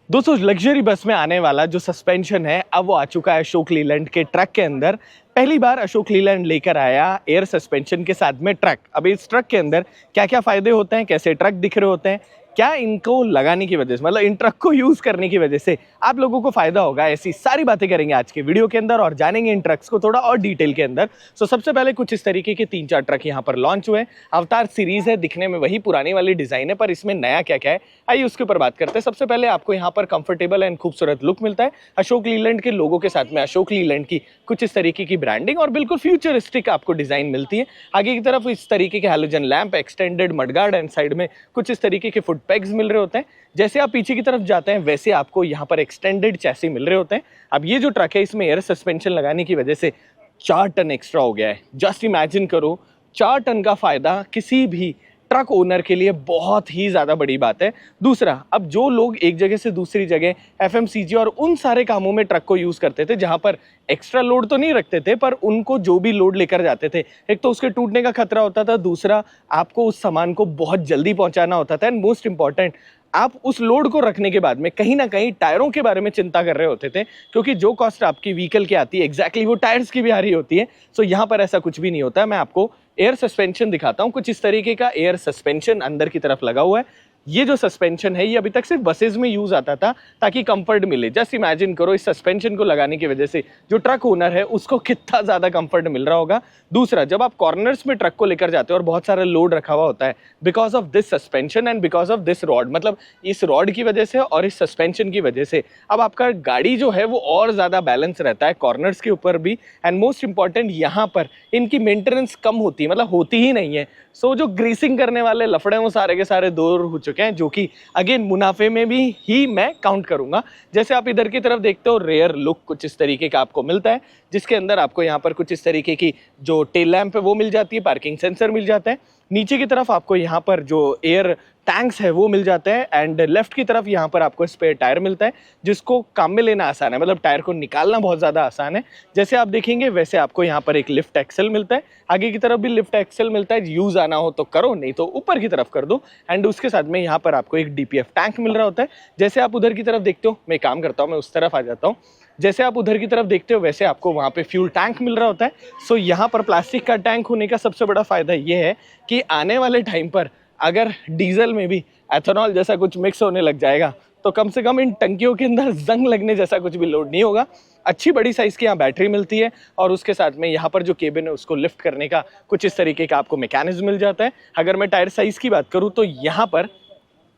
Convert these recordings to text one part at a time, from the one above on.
दोस्तों luxury bus में आने वाला जो सस्पेंशन है अब वो आ चुका है अशोक लीलैंड के ट्रक के अंदर। पहली बार अशोक लीलैंड लेकर आया एयर सस्पेंशन के साथ में ट्रक। अब इस ट्रक के अंदर क्या क्या फायदे होते हैं, कैसे ट्रक दिख रहे होते हैं, क्या इनको लगाने की वजह से मतलब इन ट्रक को यूज करने की वजह से आप लोगों को फायदा होगा, ऐसी सारी बातें करेंगे आज के वीडियो के अंदर और जानेंगे इन ट्रक्स को थोड़ा और डिटेल के अंदर। सबसे पहले कुछ इस तरीके के 3-4 ट्रक यहाँ पर लॉन्च हुए। अवतार सीरीज है, दिखने में वही पुरानी वाली डिजाइन है पर इसमें नया क्या क्या है आइए उसके ऊपर बात करते हैं। सबसे पहले आपको यहाँ पर कंफर्टेबल एंड खूबसूरत लुक मिलता है। अशोक लीलैंड के लोगों के साथ में अशोक लीलैंड की कुछ इस तरीके की ब्रांडिंग और बिल्कुल फ्यूचरिस्टिक आपको डिजाइन मिलती है। आगे की तरफ इस तरीके के halogen lamp, extended mudguard and side में कुछ इस तरीके के फुट पैग्स मिल रहे होते हैं। जैसे आप पीछे की तरफ जाते हैं वैसे आपको यहाँ पर एक्सटेंडेड चैसी मिल रहे होते हैं। अब ये जो ट्रक है इसमें एयर सस्पेंशन लगाने की वजह से 4 टन एक्स्ट्रा हो गया है। जस्ट इमेजिन करो 4 टन का फायदा किसी भी ट्रक ओनर के लिए बहुत ही ज़्यादा बड़ी बात है। दूसरा, अब जो लोग एक जगह से दूसरी जगह एफएमसीजी और उन सारे कामों में ट्रक को यूज़ करते थे जहां पर एक्स्ट्रा लोड तो नहीं रखते थे पर उनको जो भी लोड लेकर जाते थे, एक तो उसके टूटने का खतरा होता था, दूसरा आपको उस सामान को बहुत जल्दी पहुंचाना होता था एंड मोस्ट इंपॉर्टेंट आप उस लोड को रखने के बाद में कहीं ना कहीं टायरों के बारे में चिंता कर रहे होते थे क्योंकि जो कॉस्ट आपकी व्हीकल की आती है एग्जैक्टली वो टायर्स की भी आ रही होती है। सो यहाँ पर ऐसा कुछ भी नहीं होता है। मैं आपको एयर सस्पेंशन दिखाता हूँ। कुछ इस तरीके का एयर सस्पेंशन अंदर की तरफ लगा हुआ है। ये जो सस्पेंशन है ये अभी तक सिर्फ बसेज में यूज आता था ताकि कंफर्ट मिले। जस्ट इमेजिन करो इस सस्पेंशन को लगाने की वजह से जो ट्रक ओनर है उसको कितना ज्यादा कंफर्ट मिल रहा होगा। दूसरा, जब आप कॉर्नर्स में ट्रक को लेकर जाते हो और बहुत सारा लोड रखा हुआ होता है because of this suspension and because of this rod, मतलब इस रॉड की वजह से और इस सस्पेंशन की वजह से अब आपका गाड़ी जो है वो और ज्यादा बैलेंस रहता है कॉर्नर्स के ऊपर भी। एंड मोस्ट इंपॉर्टेंट यहाँ पर इनकी मेंटेनेंस कम होती है, मतलब होती ही नहीं है। सो जो ग्रीसिंग करने वाले लफड़े हैं वो सारे के सारे दूर हो चुके हैं, जो कि अगेन मुनाफे में भी ही मैं काउंट करूंगा। जैसे आप इधर की तरफ देखते हो रेयर लुक कुछ इस तरीके का आपको मिलता है जिसके अंदर आपको यहाँ पर कुछ इस तरीके की जो टेल लैंप है वो मिल जाती है, पार्किंग सेंसर मिल जाता है। नीचे की तरफ आपको यहाँ पर जो एयर टैंक्स है वो मिल जाते हैं एंड लेफ्ट की तरफ यहाँ पर आपको स्पेयर टायर मिलता है जिसको काम में लेना आसान है, मतलब टायर को निकालना बहुत ज़्यादा आसान है। जैसे आप देखेंगे वैसे आपको यहाँ पर एक लिफ्ट एक्सेल मिलता है, आगे की तरफ भी लिफ्ट एक्सेल मिलता है। यूज़ आना हो तो करो, नहीं तो ऊपर की तरफ कर दो। एंड उसके साथ में यहाँ पर आपको एक डीपीएफ टैंक मिल रहा होता है। जैसे आप उधर की तरफ देखते हो, मैं काम करता हूँ, मैं उस तरफ आ जाता हूँ। जैसे आप उधर की तरफ देखते हो वैसे आपको वहाँ पे फ्यूल टैंक मिल रहा होता है। सो यहाँ पर प्लास्टिक का टैंक होने का सबसे बड़ा फायदा ये है कि आने वाले टाइम पर अगर डीजल में भी एथेनॉल जैसा कुछ मिक्स होने लग जाएगा तो कम से कम इन टंकियों के अंदर जंग लगने जैसा कुछ भी लोड नहीं होगा। अच्छी बड़ी साइज की यहाँ बैटरी मिलती है और उसके साथ में यहाँ पर जो केबिन है उसको लिफ्ट करने का कुछ इस तरीके का आपको मैकेनिज्म मिल जाता है। अगर मैं टायर साइज की बात करूँ तो यहाँ पर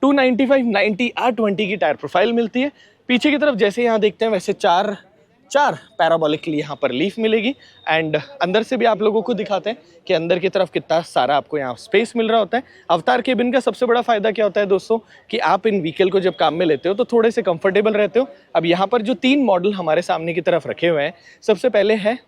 295, 90 R20 की टायर प्रोफाइल मिलती है। पीछे की तरफ जैसे यहाँ देखते हैं वैसे चार पैराबोलिकली यहाँ पर लीफ मिलेगी। एंड अंदर से भी आप लोगों को दिखाते हैं कि अंदर की तरफ कितना सारा आपको यहाँ स्पेस मिल रहा होता है। अवतार केबिन का सबसे बड़ा फायदा क्या होता है दोस्तों कि आप इन व्हीकल को जब काम में लेते हो तो थोड़े से कंफर्टेबल रहते हो। अब यहाँ पर जो 3 मॉडल हमारे सामने की तरफ रखे हुए हैं, सबसे पहले है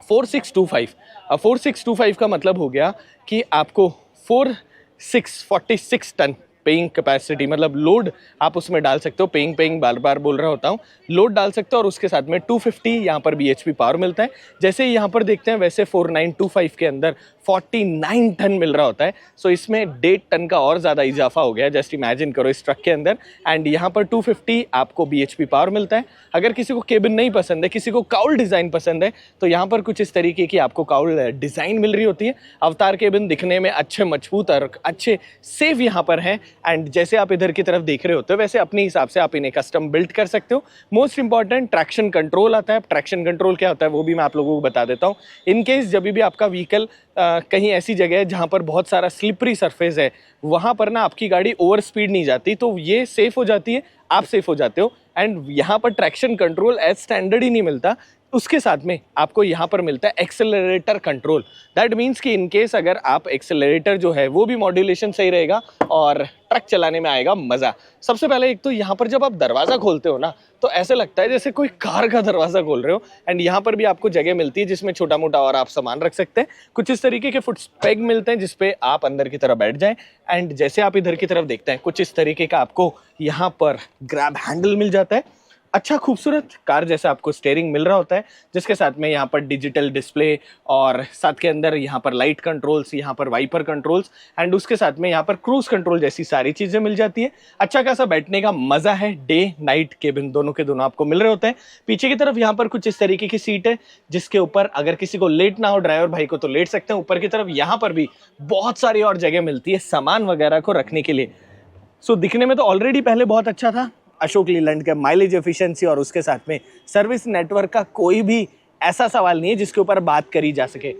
4625। अब 4625 का मतलब हो गया कि आपको 46 टन पेइंग कैपेसिटी, मतलब लोड आप उसमें डाल सकते हो। पेइंग बार बार बोल रहा होता हूँ, लोड डाल सकते हो और उसके साथ में 250 यहाँ पर बीएचपी पावर मिलता है। जैसे यहाँ पर देखते हैं वैसे 4925 के अंदर 49 टन मिल रहा होता है। सो इसमें 1.5 टन का और ज़्यादा इजाफा हो गया, जस्ट इमेजिन करो इस ट्रक के अंदर। एंड यहाँ पर 250 आपको बीएचपी पावर मिलता है। अगर किसी को केबिन नहीं पसंद है, किसी को काउल डिज़ाइन पसंद है तो यहाँ पर कुछ इस तरीके की आपको काउल डिज़ाइन मिल रही होती है। अवतार केबिन दिखने में अच्छे मजबूत और अच्छे सेफ यहाँ पर हैं। एंड जैसे आप इधर की तरफ देख रहे होते हो वैसे अपने हिसाब से आप इन्हें कस्टम बिल्ड कर सकते हो। मोस्ट इंपॉर्टेंट ट्रैक्शन कंट्रोल आता है। ट्रैक्शन कंट्रोल क्या होता है वो भी मैं आप लोगों को बता देता हूँ। इन केस जब भी आपका व्हीकल कहीं ऐसी जगह है जहाँ पर बहुत सारा स्लिपरी सरफेस है, वहाँ पर ना आपकी गाड़ी ओवर स्पीड नहीं जाती तो ये सेफ हो जाती है, आप सेफ हो जाते हो। एंड यहाँ पर ट्रैक्शन कंट्रोल एज स्टैंडर्ड ही नहीं मिलता, उसके साथ में आपको यहाँ पर मिलता है एक्सेलरेटर कंट्रोल। दैट मीन्स कि इन केस अगर आप एक्सेलरेटर जो है वो भी मॉड्यूलेशन सही रहेगा और ट्रक चलाने में आएगा मज़ा। सबसे पहले एक तो यहाँ पर जब आप दरवाज़ा खोलते हो ना तो ऐसे लगता है जैसे कोई कार का दरवाज़ा खोल रहे हो। एंड यहाँ पर भी आपको जगह मिलती है जिसमें छोटा मोटा और आप सामान रख सकते हैं। कुछ इस तरीके के फुट पैग मिलते हैं जिसपे आप अंदर की तरफ बैठ जाएं। एंड जैसे आप इधर की तरफ देखते हैं कुछ इस तरीके का आपको यहाँ पर ग्रैब हैंडल मिल जाता है। अच्छा खूबसूरत कार जैसा आपको स्टीयरिंग मिल रहा होता है, जिसके साथ में यहाँ पर डिजिटल डिस्प्ले और साथ के अंदर यहाँ पर लाइट कंट्रोल्स, यहाँ पर वाइपर कंट्रोल्स एंड उसके साथ में यहाँ पर क्रूज कंट्रोल जैसी सारी चीजें मिल जाती है। अच्छा खासा बैठने का मजा है, डे नाइट केबिन दोनों के दोनों आपको मिल रहे होते हैं। पीछे की तरफ यहाँ पर कुछ इस तरीके की सीट है, जिसके ऊपर अगर किसी को लेट ना हो ड्राइवर भाई को तो लेट सकते हैं। ऊपर की तरफ यहाँ पर भी बहुत सारी और जगह मिलती है सामान वगैरह को रखने के लिए। सो दिखने में तो ऑलरेडी पहले बहुत अच्छा था अशोक लीलैंड के माइलेज एफिशिएंसी और उसके साथ में सर्विस नेटवर्क का कोई भी ऐसा सवाल नहीं है जिसके ऊपर बात करी जा सके।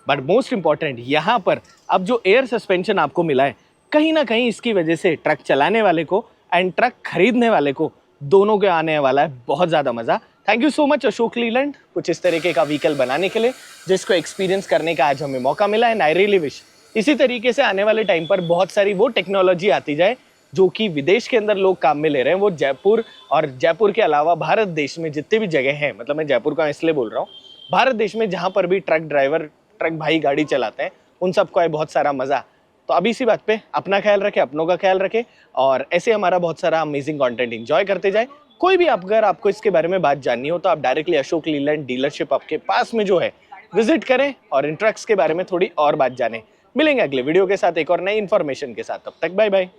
बट मोस्ट इंपॉर्टेंट यहाँ पर अब जो एयर सस्पेंशन आपको मिला है, कहीं ना कहीं इसकी वजह से ट्रक चलाने वाले को एंड ट्रक खरीदने वाले को दोनों के आने वाला है बहुत ज़्यादा मज़ा। Thank you so much Ashok Leyland कुछ इस तरीके का व्हीकल बनाने के लिए, जिसको एक्सपीरियंस करने का आज हमें मौका मिला है। आई रियली विश इसी तरीके से आने वाले टाइम पर बहुत सारी वो टेक्नोलॉजी आती जाए जो कि विदेश के अंदर लोग काम में ले रहे हैं, वो जयपुर और जयपुर के अलावा भारत देश में जितने भी जगह हैं, मतलब मैं जयपुर का इसलिए बोल रहा हूँ, भारत देश में जहाँ पर भी ट्रक ड्राइवर ट्रक भाई गाड़ी चलाते हैं उन सबको है बहुत सारा मज़ा। तो अभी इसी बात पे अपना ख्याल रखें, अपनों का ख्याल रखें और ऐसे हमारा बहुत सारा अमेजिंग कंटेंट एंजॉय करते जाए। कोई भी अगर आपको इसके बारे में बात जाननी हो तो आप डायरेक्टली अशोक लीलैंड डीलरशिप आपके पास में जो है विजिट करें और इन ट्रक्स के बारे में थोड़ी और बात जानें। मिलेंगे अगले वीडियो के साथ एक और नई इन्फॉर्मेशन के साथ, तब तक बाय बाय।